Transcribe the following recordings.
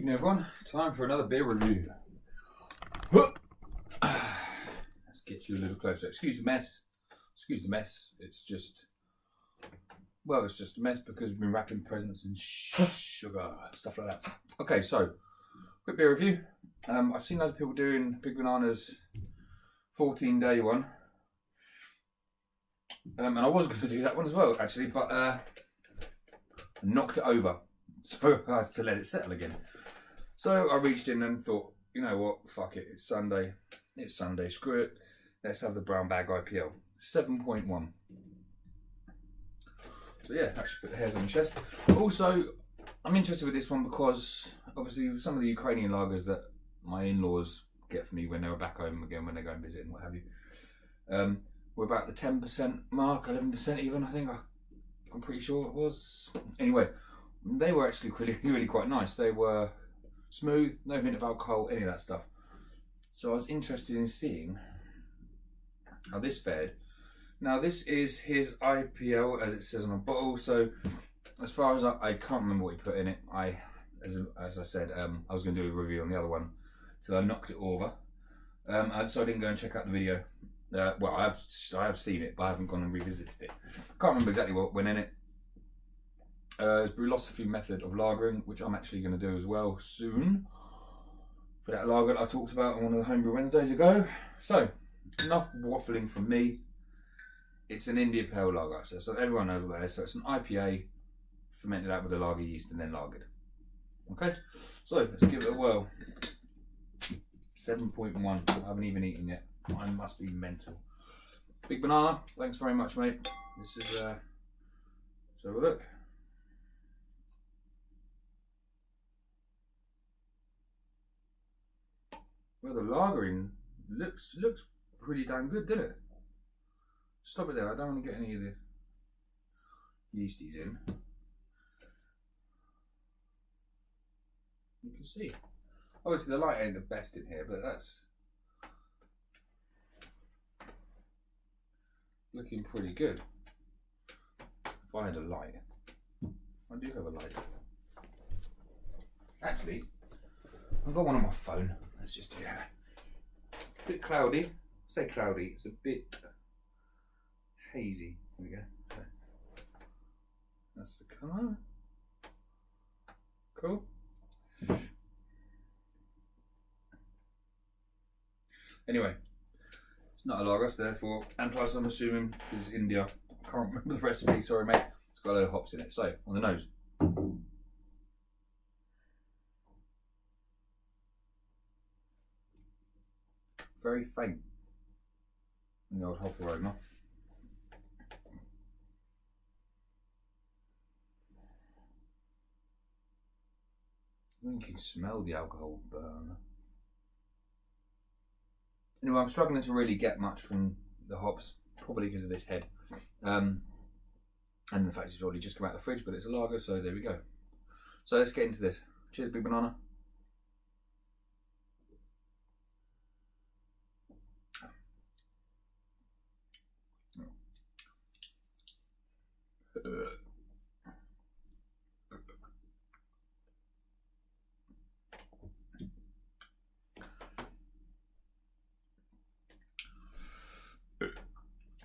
Evening everyone, time for another beer review. Let's get you a little closer. Excuse the mess. It's just a mess because we've been wrapping presents and sugar, stuff like that. Okay, so quick beer review. I've seen loads of people doing Big Banana's 14-day one. And I was going to do that one as well, actually, but I knocked it over. So I have to let it settle again. So I reached in and thought, you know what, fuck it, it's Sunday, screw it. Let's have the brown bag IPL, 7.1. So yeah, that should put the hairs on the chest. Also, I'm interested with this one because obviously some of the Ukrainian lagers that my in-laws get for me when they were back home again, when they go and visit and what have you, were about the 10% mark, 11% even, I think. I'm pretty sure it was. Anyway, they were actually really quite nice. They were smooth, no hint of alcohol, any of that stuff. So I was interested in seeing how this fared. Now this is his IPL as it says on the bottle. So as far as I can't remember what he put in it. As I said, I was going to do a review on the other one, so I knocked it over. So I didn't go and check out the video. Well, I have seen it, but I haven't gone and revisited it. I can't remember exactly what went in it. It's philosophy method of lagering, which I'm actually going to do as well soon. For that lager that I talked about on one of the Homebrew Wednesdays ago. So, enough waffling from me. It's an India Pale Lager, so everyone knows what that is. So it's an IPA fermented out with a lager yeast and then lagered. Okay, so let's give it a whirl. 7.1. I haven't even eaten yet. I must be mental. Big Banana, thanks very much, mate. This is let's have a look. Well, the lagering looks pretty damn good, doesn't it? Stop it there. I don't want to get any of the yeasties in. You can see. Obviously, the light ain't the best in here, but that's looking pretty good. If I had a light, I do have a light. Actually, I've got one on my phone. Let's just do that. A bit cloudy. I say cloudy. It's a bit hazy. There we go. So, that's the colour. Cool. Anyway, it's not a lager, so therefore, and plus I'm assuming it's India. I can't remember the recipe. Sorry, mate. It's got a load of hops in it. So on the nose. Very faint in the old hop aroma. You can smell the alcohol burn. Anyway, I'm struggling to really get much from the hops, probably because of this head. And the fact it's already just come out of the fridge, but it's a lager, so there we go. So let's get into this. Cheers, Big Banana.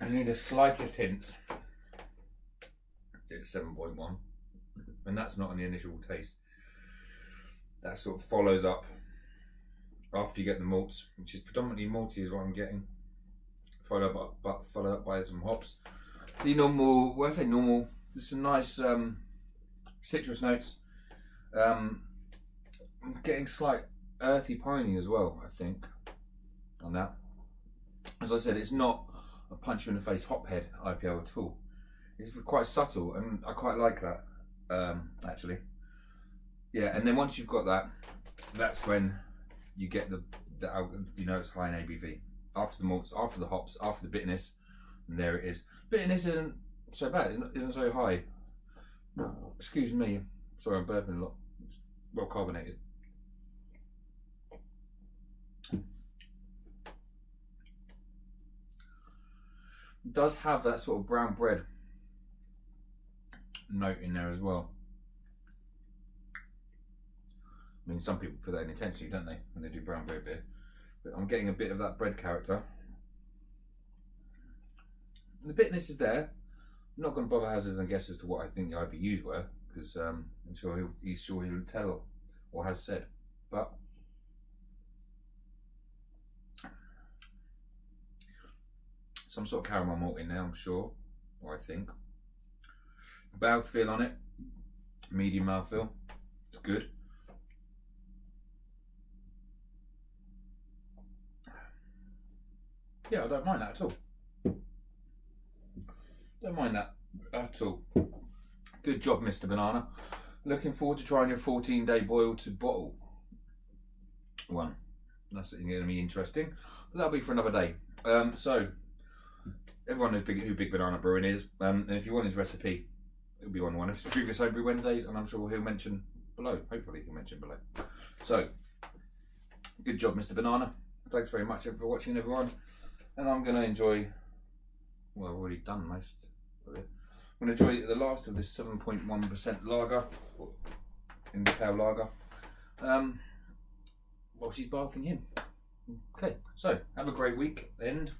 I need the slightest hints. It's 7.1, and that's not on the initial taste. That sort of follows up after you get the malts, which is predominantly malty is what I'm getting. Followed up by some hops. The normal, well I say normal, there's some nice citrus notes. I'm getting slight earthy piney as well, I think, on that. As I said, it's not a punch you in the face hophead IPL at all. It's quite subtle, and I quite like that, actually. Yeah, and then once you've got that, that's when you get the you know it's high in ABV. After the malts, after the hops, after the bitterness, and there it is. Bitterness isn't so bad, isn't so high. Excuse me, sorry I'm burping a lot. It's well carbonated. It does have that sort of brown bread note in there as well. I mean, some people put that in intentionally, don't they, when they do brown bread beer? But I'm getting a bit of that bread character. The bitterness is there. I'm not going to bother hazard and guess as to what I think the IBUs were, because I'm sure he's sure he'll tell or has said. But some sort of caramel malt in there, I'm sure, or I think. Mouthfeel on it, medium mouthfeel. It's good. Yeah, I don't mind that at all. Don't mind that at all. Good job, Mr. Banana. Looking forward to trying your 14-day boil to bottle one. That's going to be interesting. But that'll be for another day. So, everyone knows who Big Banana Brewing is. And if you want his recipe, it'll be on one of his previous Homebrew Wednesdays. And I'm sure he'll mention below. Hopefully he'll mention below. So, good job, Mr. Banana. Thanks very much for watching, everyone. And I'm going to enjoy, well, I've already done most of it. I'm going to enjoy the last of this 7.1% lager, in the pale lager, while she's bathing him. Okay, so have a great week.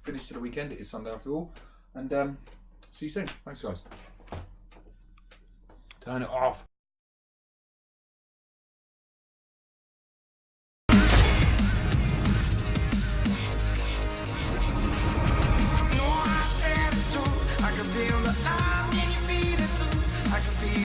Finish to the weekend. It is Sunday after all. And see you soon. Thanks, guys. Turn it off.